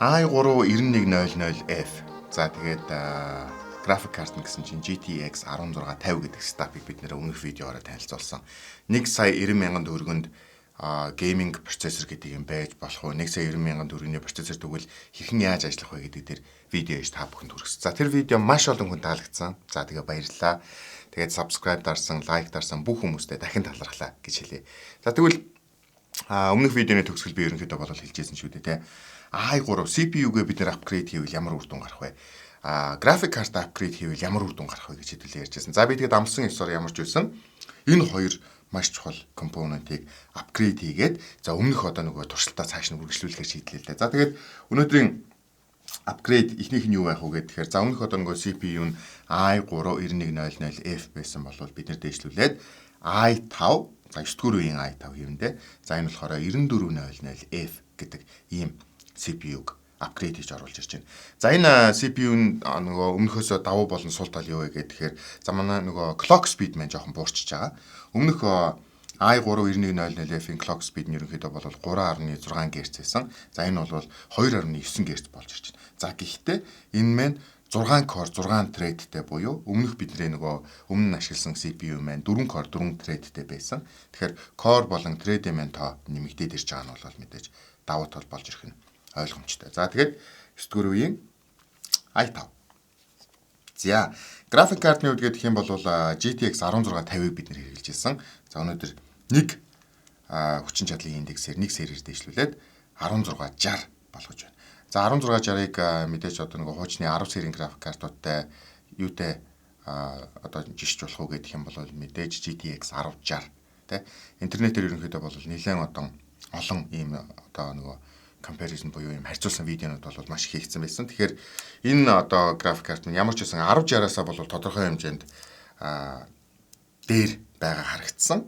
i3-9100F. За тэгээд график карт нь гэсэн чинь GTX 1650 гэдэг стапыг бид нэр өмнөх видеогоор танилцуулсан. 1 сая 90,000 төгрөгөнд гейминг процессор гэдэг юм байж болох уу? 1 сая 90,000 төгрөгийн процессор тэгвэл хэрхэн яаж ажиллах вэ гэдэг дээр видео ээж та бүхэнд хүргэсэн. За тэр видео маш олон хүн таалагдсан. За тэгээ баярлалаа. Тэгээд subscribe дарсан, like дарсан бүх хүмүүстээ дахин талархлаа гэж хэлье. За тэгвэл өмнөх видеоны төгсгөл би ерөнхийдөө болол хэлжсэн шүү дээ, тэ. i3 CPU-гээ бид нэр апгрейд хийвэл ямар үр дүн гарах вэ? График карт апгрейд хийвэл ямар үр дүн гарах вэ гэж хэдүүлээ ярьжсэн. За би тэгээд амлсан ёсоор ямар ч байсан энэ хоёр маш чухал компонентыг апгрейд хийгээд за өмнөх одоо нөгөө туршилтаа цааш нь үргэлжлүүлэхээр шийдлээ л дээ. За тэгээд өнөөдрийн апгрейд ихнийх нь юу байх вэ гэхээр за өмнөх одоо нөгөө CPU нь i3 9100F байсан бол бид нэр дээшлүүлээд i5 за 9 дугаар үеийн i5 хийвэндээ за энэ болохоор 9400F гэдэг ийм CPU-г апгрейд хийж оруулж ирж байна. За энэ CPU нь нөгөө өмнөхөөсөө давуу болон сул тал юу вэ гэхээр за манай нөгөө clock speed маань жоохон буурчиж байгаа. Өмнөх i3 9100F-ийн clock speed нь ерөнхийдөө бол 3.6 Гц байсан. За энэ бол 2.9 Гц болж ирж байна. За гэхдээ энэ маань 6 core 6 threadтэй буюу өмнөх бидний нөгөө өмнө нь ашигласан CPU маань 4 core 4 threadтэй байсан. Тэгэхээр core болон thread-ийн маань тоо нэмэгдээд ирж байгаа нь бол мэдээж давуу тал болж ирэх нь ойлгомжтой. За тэгээд 9 дугаар үеийн i5. За график картны үед гэх юм бол GTX 1650-ыг бид нэр хэрэгжилж ирсэн. За өнөөдөр нэг хүчин чадлын индексээр нэг сериер дэвшлүүлээд 1660 болгож байна. За 1660-ыг мэдээж одоо нэг хуучны 10 серийн график картуудтай юутай одоо жишж болох уу гэх юм бол мэдээж GTX 1060 тэ интернетээр ерөнхийдөө бол нэлээд олон ийм одоо нөгөө comparison буюу юм харьцуулсан видеонууд бол маш их хийгдсэн байсан. Тэгэхээр энэ одоо график карт нь ямар ч байсан 1060-аас бол тодорхой хэмжээнд дээр байгаа харагдсан.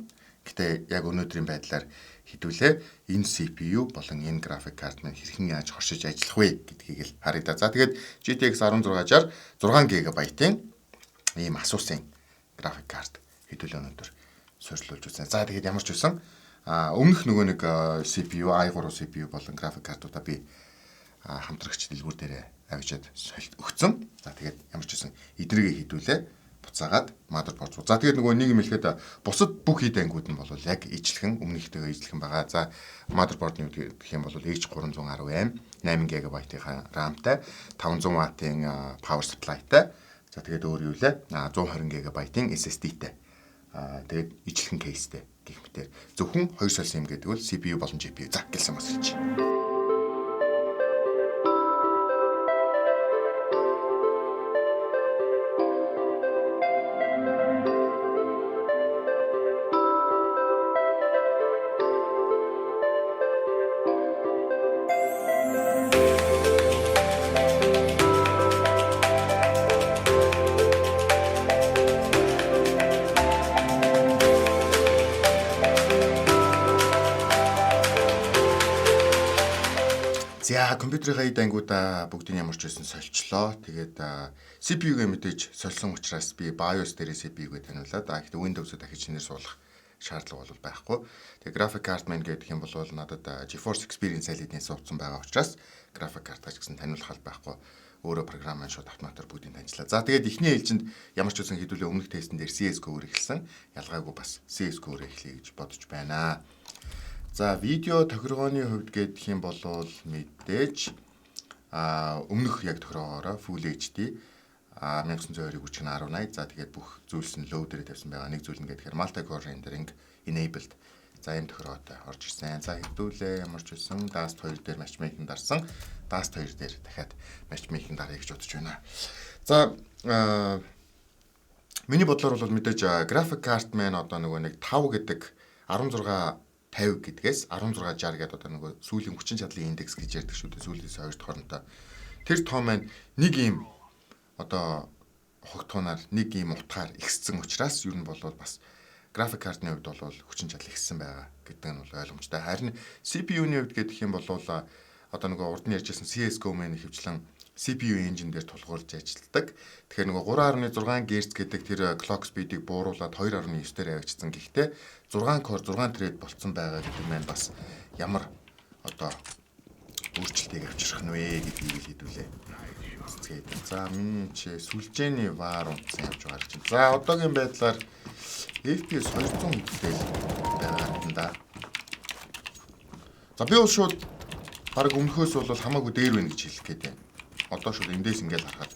Гэтэ яг өнөөдрийн байдлаар хэдүүлээ энэ CPU болон энэ график карт маань хэрхэн яаж хоршиж ажиллах вэ гэдгийг л харъя да. За тэгээд GTX 1660 6 GB-ийн ийм Asus-ийн график карт хэдүүлээ өнөөдөр суурьлуулж үзсэн. За тэгээд ямар ч байсан өмнөх нөгөө нэг CPU, i3 CPU болон график картуудаа би хамтрагч дэлгүүр дээрээ авчиад өгцөн. За тэгээд ямар ч байсан эдрийгээ хідүүлээ буцаагаад motherboard. За тэгээд нөгөө нэг юм хэлэхэд бусад бүх хэд ангиуд нь бол яг ижлэхэн өмнөхтэйгээ ижлэхэн байгаа. За motherboard-ны үед гэх юм бол H310M 8 GB-ийн RAM-тай 500 W-ийн power supply-тай. За тэгээд өөр юу лээ 120 GB-ийн SSD-тэй. Тэгээд ижлэхэн кейстэй гэх мэтээр зөвхөн 2 сольсон юм гэдэг бол CPU болон GPU за гэлсэн бас хэлж. За компьютерийн эд ангиудаа бүгдийг ямар ч байсан сольчлоо. Тэгээд CPU-гээ мэдээж сольсон учраас би BIOS дээр CPU-гээ таниулаад гэхдээ Windows-ыг дахиж шинээр суулгах шаардлага бол байхгүй. Тэгээд график карт маань гэдэг юм бол надад GeForce Experience LED-ийн суудсан байгаа учраас график картаач гэсэн таниулах хал байхгүй. Өөрөө програм маань шууд автоматар бүгдийг таньчлаа. За тэгээд эхний ээлжинд ямар ч байсан хэдүүлээ өмнөх тестэн дээр CS:GO-оор эхэлсэн. Ялгаагүй бас CS:GO-оор эхлэе гэж бодож байна. За видео тохиргооны хувьд гэх юм бол мэдээж өмнөх яг тохиргоогоороо Full HD 1920 30 1080 за тэгээд бүх зүйлс нь low дээр тавьсан байгаа. Нэг зүйл нь гэхээр multi-core rendering enabled. За энэ тохиргоотой орж ирсэн. За хэвдүүлээ ямар ч байсан Dust 2 дээр matchmaking дарсан. Dust 2 дээр дахиад matchmaking даръя гэж бодож байна. За миний бодлоор бол мэдээж график карт маань одоо нөгөө нэг 5 гэдэг 1650 гэдгээс 1660 гэдэг одоо нөгөө сүүлийн хүчин чадлын индекс гэж ярьдаг шүү дээ. Сүүлээс 2 дахь хоронтой. Тэр тоо маань нэг юм одоо хогтуунаар нэг юм утгаар ихссэн учраас юу нь бол бас график картны хувьд бол хүчин чадал ихссэн байгаа гэдэг нь бол ойлгомжтой. Харин CPU-ны хувьд гэдэг юм бол одоо нөгөө урд нь ярьжсэн CS:GO маань хөвчлэн CPU engine дээр тулгуурлаж ажилладаг. Тэгэхээр нөгөө 3.6 Гц гэдэг тэр clock speed-ийг бууруулад 2.9 дээр авчирсан. Гэхдээ 6 core 6 thread болцсон байгаа гэдэг маань бас ямар одоо өөрчлөлтийг авчрах нь вэ гэдгийг л хэдүүлээ. За миний чи сүлжээний вар унтсан явж байгаа чинь. За одоогийн байдлаар FPS 200 хүнтэй байгаа юм да. За би бол шууд баг өмнөхөөс бол хамаагүй дээр байна гэж хэлэх гээд байна. Одоо шууд эндээс ингээд харахад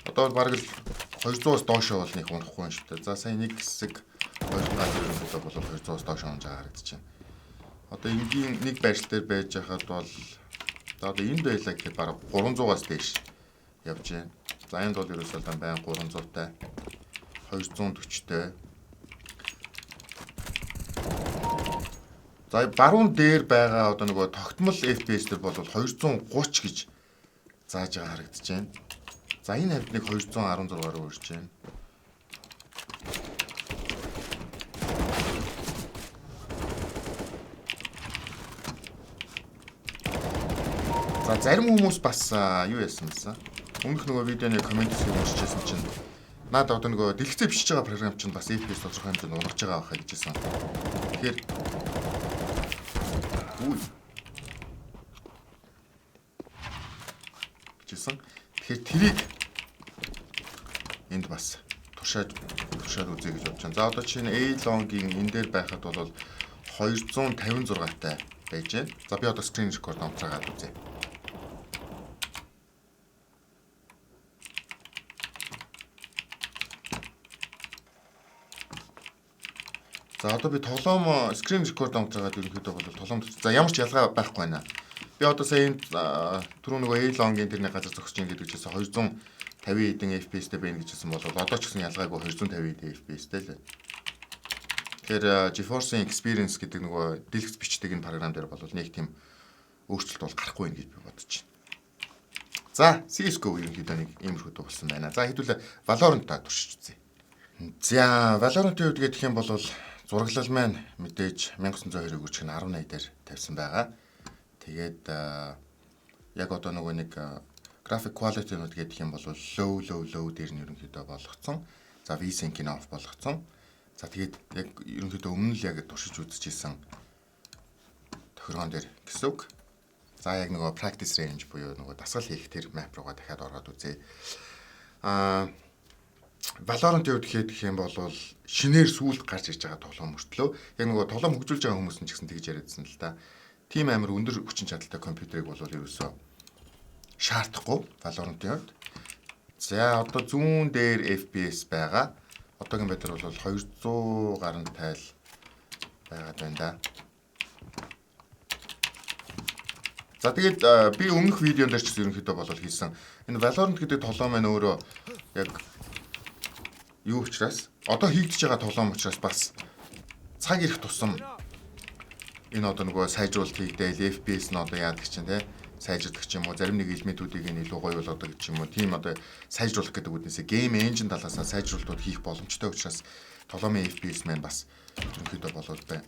одоо бол баг л 200-аас доошоо бол нэг унахгүй юм шүү дээ. За сайн нэг хэсэг 2 гал ерөнхийдөө бол 200-аас доош унж байгаа харагдаж байна. Одоо энгийн нэг байршил дээр байж хахад бол за одоо энд байлаа гэхэд баг 300-аас дээш явж байна. За энд бол ерөөсөө байн 300-тай 240-тэй. За баруун дээр байгаа одоо нөгөө тогтмол FPS дээр бол 230 гэж зааж байгаа харагдаж байна. За энэ хавьд нэг 216 руу өрж байна. За зарим хүмүүс бас юу яасан бэ? Өмнөх нөгөө видеоны комментиг уншижсэн чинь надад одоо нөгөө дэлгэцээ бичиж байгаа програм чинь бас FPS тодорхой хэмжээнд унгаж байгаа байхаа гэжсэн. Тэгэхээр бичсэн. Тэгэхээр тэрийг энд бас туршаад үзье гэж бодож байна. За одоо чинь A-Long-ийн энэ дээр байхад бол 256-тай байж байна. За би одоо screen record онцгойгаад үзье. За одоо би тоглоом screen record онцгойгаад ерөнхийдөө бол тоглоом за ямар ч ялгаа байхгүй байна. Би одоо сая энэ түрүү нөгөө A-Long-ийн тэрний газар зогсож ин гэдэг чийсэн 250 хэдэн FPS-тэй байна гэжсэн бол одоо ч гэсэн ялгаагүй 250 хэдэн FPS-тэй л байна. Тэгэхээр GeForce Experience гэдэг нөгөө дэлгэц бичдэг энэ програм дээр бол нэг тийм өөрчлөлт бол гарахгүй байх гэж би бодож байна. За CS:GO ерөнхийдөө нэг иймэрхүү болсон байна. За хэдүүлээ Valorant-а туршиж үзье. За Valorant-ийн үед гэх юм бол зураглал маань мэдээж 1920-ыг үржих нь 18 дээр тавьсан байгаа. Тэгээд яг одоо нөгөө нэг graphic quality-нууд гэдэг юм бол low дээр нь ерөнхийдөө болгоцсон. За V-Sync-ийг off болгоцсон. За тэгээд яг ерөнхийдөө өмнө л яг туршиж үзчихсэн тохиргоон дээр гэсэн үг. За яг нөгөө practice range буюу нөгөө дасгал хийх тэр map руугаа дахиад ороод үзье. Valorant-ийн үед гэх юм бол шинээр сүүлд гарч ирж байгаа тоглоом мөртлөө яг нөгөө тоглоом хөгжүүлж байгаа хүмүүс нь ч гэсэн тэгж яриадсан л да. Тим амар өндөр хүчин чадалтай компьютерийг бол ерөөсөө шаардахгүй Valorant-ийн үед. За одоо зүүн дээр FPS байгаа. Одоогийн байдлаар бол 200 гаруй тайл байгаад байна да. За тэгээд би өмнөх видеон дээр ч ерөнхийдөө бол хийсэн. Энэ Valorant гэдэг тоглоом маань өөрөө яг юу учраас одоо хийгдэж байгаа тоглоом учраас бас цаг ирэх тусам энэ одоо нөгөө сайжруулалт хийгдээл FPS нь одоо яадаг чинь те сайжирдаг ч юм уу зарим нэг элементүүдийг нь илүү гоё болгодог ч юм уу тийм одоо сайжруулах гэдэг үгнээсээ game engine талаас нь сайжруулалтууд хийх боломжтой учраас тоглоомын FPS маань бас ерөнхийдөө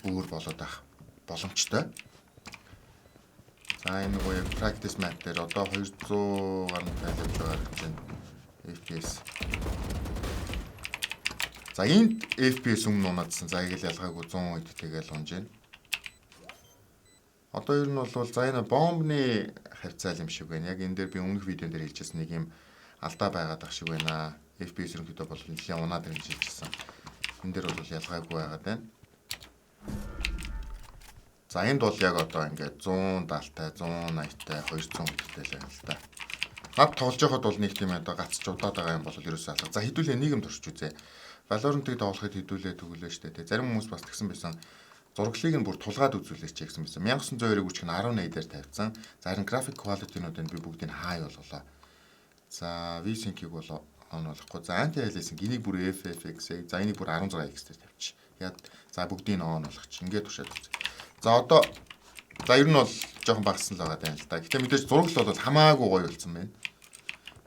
өөр болоод байх боломжтой. За энэ нөгөө яг practice map дээр одоо 200 гаруй тайлбарж байгаа гэж байна FPS. За энд FPS өмнө унаадсан. За яг л ялгаагүй 100 эдтэйгээл унж байна. Одоо ер нь бол за энэ бомбны хавцаал юм шиг байна. Яг энэ дээр би өмнөх видеон дээр хэлжсэн нэг юм алдаа байгаад ах шиг байна. FPS ерөнхийдөө бол нэлээд унаад ирж хэлжсэн. Энэ дээр бол ялгаагүй байгаад байна. За энд бол яг одоо ингээд 170-тай, 180-тай, 200 эдтэй л байна л да. Над тоглож байхад бол нэг тийм одоо гацч удаад байгаа юм бол ерөөсөө алга. За хэдүүлээ нийгэм туршиж үзье. Valorant-ыг тоглоход хэдүүлээ төгөлөө штэ тэ. Зарим хүмүүс бас тэгсэн байсан. Зураглалыг нь бүр тулгаад үзүүлээч гэсэн байсан. 1920-ыг үуч нь 18 дээр тавьсан. За харин graphic quality-нуудыг би бүгдийг high болголоо. За V-Sync-ийг бол on болохгүй. За anti-aliasing энийг бүр FFX, за энийг бүр 16x дээр тавьчих. Яг за бүгдийг on болгочих. Ингээд туршаад үзье. За одоо за ер нь бол жоохон багассан л байгаа даа л да. Гэтэ мэдээж зураглал бол хамаагүй гоё болсон байна.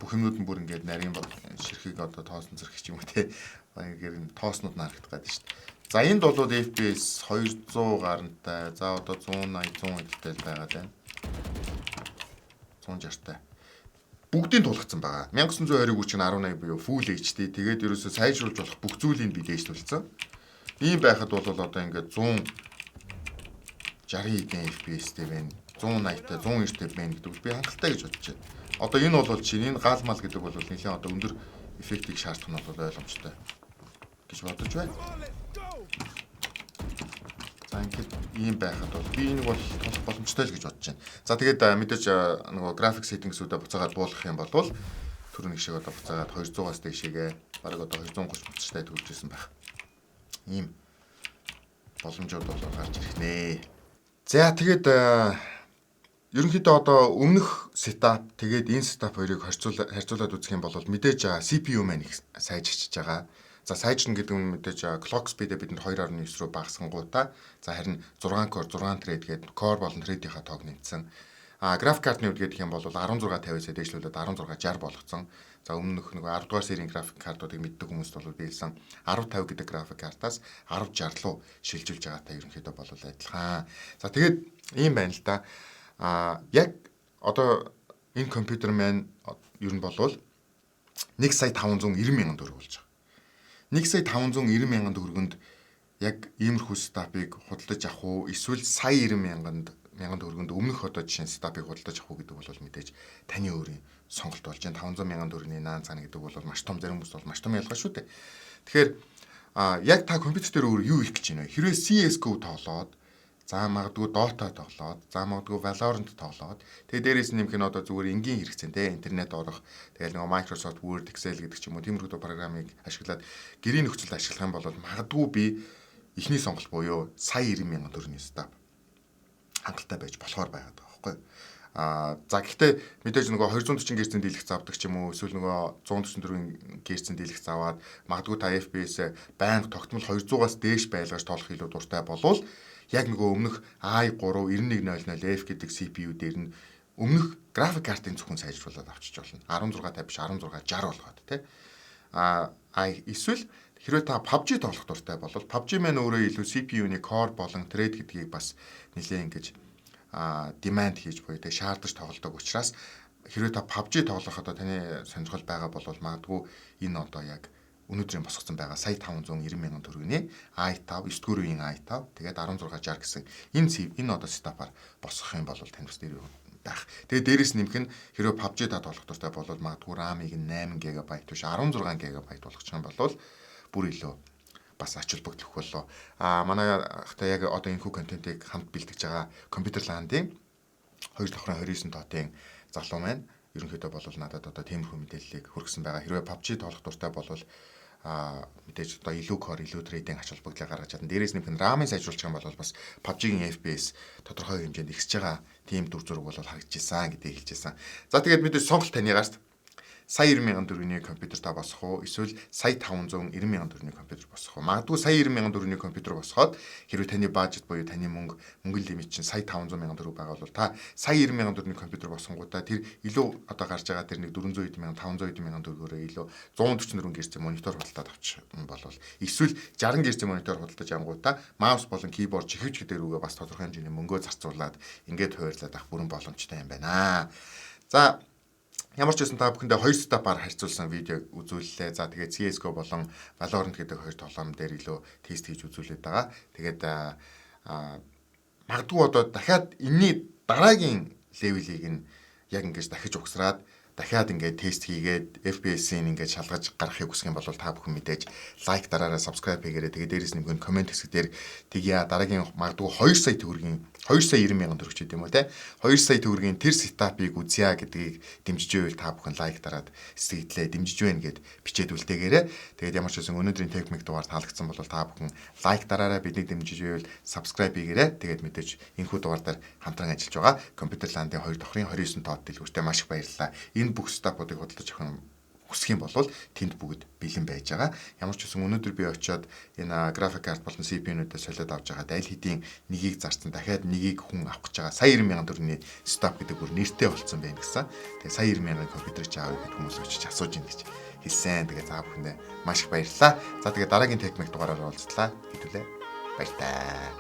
Бүх юмнууд нь бүр ингээд нарийн ширхэг одоо тоосон зэрэг ч юм уу те. Баягээр тооснууд нь харагдах гэдэг шүү дээ. За энд бол FPS 200 гарантай. За одоо 180 100 эдтэй байгаад байна. 160-тай. Бүгдийг тулгацсан байгаа. 1920-ыг үуч нь 18 буюу Full HD. Тэгээд ерөөсөө сайжруулж болох бүх зүйлийг би дээшлүүлсэн. Ийм байхад бол одоо ингээд 160 хэдэн FPS-тэй байна. 180-тай 190-тай байна гэдэг бол би хангалттай гэж бодож байна. Одоо энэ бол чинь энэ гал мал гэдэг бол нэлээд одоо өндөр эффектийг шаардах нь бол ойлгомжтой гэж бодож байна. За ингээд ийм байхад бол би энийг бол тулах боломжтой л гэж бодож байна. За тэгээд мэдээж нөгөө график сеттингсүүдэд буцаагаад буулгах юм бол түрүү нэг шиг одоо буцаагаад 200-аас дэшегээ бараг одоо 230 мөцтэй төвлөж исэн байх. Ийм боломжууд бол гарч ирэх нэ. За тэгээд ерөнхийдөө одоо өмнөх сетап тэгээд энэ сетап хоёрыг харьцуулаад үзэх юм бол мэдээж CPU маань их сайжирч байгаа. За сайжирна гэдэг нь мэдээж clock speed-ээ бидэнд 2.9 рүү багасгангуудаа за харин 6 core 6 thread гэдэг core болон thread-ийнхаа тоог нэмсэн. График картны үед гэдэг юм бол 1650-аас дэвшлүүлээд 1660 болгоцсон. За өмнөх нэг 10 дугаар серийн график картуудыг мэддэг хүмүүст бол биелсэн 1050 гэдэг график картаас 1060 руу шилжүүлж байгаатай ерөнхийдөө бол адилхан. За тэгээд ийм байна л да. Яг одоо энэ компьютер маань ер нь болвол 1,590,000 төгрөг болж байгаа. 1,590,000 төгрөгөнд яг иймэрхүү стапыг худалдаж авах уу эсвэл сая 90,000 төгрөгөнд өмнөх одоо жишээ нь стапыг худалдаж авах уу гэдэг бол мэдээж таны өөрийн сонголт болж байна. 500,000 төгрөгийн наан цаана гэдэг бол маш том, зарим хүмүүс бол маш том ялгаа шүү дээ. Тэгэхээр яг та компьютер дээр өөр юу хийх гэж байна вэ? Хэрвээ CS:GO тоглоод за магадгүй Dota тоглоод, за магадгүй Valorant тоглоод, тэгээ дээрээс нэмэх нь одоо зүгээр энгийн хэрэгцээ те интернет орох, тэгээ нэг Microsoft Word, Excel гэдэг ч юм уу тиймэрхүү програмыг ашиглаад гэрийн нөхцөлд ашиглах юм бол магадгүй би эхний сонголт буюу сая 90,000 төгрөгийн стап хангалттай байж болохоор байгаад байгаа байхгүй. За гэхдээ мэдээж нөгөө 240 Гц дийлэх завдаг ч юм уу эсвэл нөгөө 144 Гц дийлэх заваад магадгүй та FPS байнга тогтмол 200-аас дээш байлгаж тоолох илүү дуртай болвол яг нөгөө өмнөх i3-9100F гэдэг CPU дээр нь өмнөх график картын зөвхөн сайжруулаад авчиж болно. 1650 биш 1660 болгоод тий. Эсвэл хэрвээ та PUBG тоглох дуртай бол PUBG маань өөрөө илүү CPU-ний core болон thread гэдгийг бас нэлээд ингэж demand хийж буюу тий шаардаж тоглодог учраас хэрвээ та PUBG тоглох одоо таны сонирхол байгаа бол магадгүй энэ одоо яг өнөөдрийн босгоцсон байгаа сая 590,000 төгрөгийн i5 9 дэх үеийн i5 тэгээд 1660 гэсэн энэ одоо сетапаар босгох юм бол тань бас дээр байх. Тэгээд дээрэс нэмэх нь хэрвээ PUBG та тоглох дуртай бол магадгүй RAM-ыг 8 GB биш 16 GB болгочих юм бол бүр илүү бас ач холбогдох боллоо. Манай хата яг одоо энэ хүү контентыг хамт бэлтгэж байгаа компьютер ландын 2 давхрын 29 тоотын залуу маань ерөнхийдөө бол надад одоо тиймэрхүү мэдээллийг хүргэсэн байгаа. Хэрвээ PUBG тоглох дуртай бол мэдээж одоо илүү core илүү трейдинг ач холбогдлыг гаргаж чадна. Дээрээс нэмэх нь RAM-ыг сайжруулах юм бол бас PUBG-гийн FPS тодорхой хэмжээнд ихсэж байгаа тийм дүр зураг бол харагдчихсан гэдгийг хэлжсэн. За тэгээд мэдээж сонголт таньгаас сая 90,000 төгрөгийн компьютер та босох уу эсвэл сая 590,000 төгрөгийн компьютер босох уу? Магадгүй сая 90,000 төгрөгийн компьютер босгоод хэрвээ таны бажет буюу таны мөнгөний лимит чинь сая 500,000 төгрөг байгаа бол та сая 90,000 төгрөгийн компьютер босгонгуудаа тэр илүү одоо гарч байгаа тэр нэг 490,000 590,000 төгрөгөөр илүү 144 Гц монитор худалдаад авчих юм бол эсвэл 60 Гц монитор худалдаж ангуудаа маус болон keyboard чихвч дээрүүгээ бас тодорхой хэмжээний мөнгөө зарцуулаад ингээд хуваарлаад авах бүрэн боломжтой юм байна. За ямар ч байсан та бүхэндээ 2 стапаар харьцуулсан видео үзүүллээ. За тэгээд CS:GO болон Valorant гэдэг хоёр тоглоом дээр илүү тест хийж үзүүлээд байгаа. Тэгээд магадгүй одоо дахиад энэний дараагийн левелийг нь яг ингэж дахиж угсраад дахиад ингээд тест хийгээд FPS-ийг ингээд шалгаж гаргахыг хүсэх юм бол та бүхэн мэдээж лайк дараараа subscribe хийгээрэй. Тэгээд дээрээс нэмэх нь комент хэсгээр тэгье дараагийн магадгүй 2 сая төгрөгийн 2 сая 90,000 төгрөг ч гэдэм үү те 2 сая төгрөгийн тэр сетапыг үзье гэдгийг дэмжиж байвал та бүхэн лайк дараад сэтгэлдээ дэмжиж байна гэд бичээд үлдээгээрэй. Тэгээд ямар ч байсан өнөөдрийн техник дугаар таалагдсан бол та бүхэн лайк дараараа биднийг дэмжиж байвал subscribe хийгээрэй. Тэгээд мэдээж энэхүү дугаар дээр хамтран ажиллаж байгаа компьютер ландын 2 давхрын 29 тоод дэлгүүртээ маш их баярлалаа. Энэ бүх стапуудыг худалдаж авах нь хүсэх юм бол тэнд бүгд бэлэн байж байгаа. Ямар ч үсэн өнөөдөр би очиод энэ график карт болон CPU-нуудаас солиод авч байгаа аль хэдийн нэгийг зарцсан дахиад нэгийг хүн авах гэж байгаа сая 90,000 төгрөгийн стап гэдэг бүр нэртэй болцсон байна гэсэн. Тэгээ сая 90,000 компьютер ч аав гэдэг хүмүүс очиж асууж ийн гэж хэлсэн. Тэгээ за бүхэндээ маш их баярлалаа. За тэгээ дараагийн техник дугаараар уулзлаа. Хэдүүлээ. Баяр таа.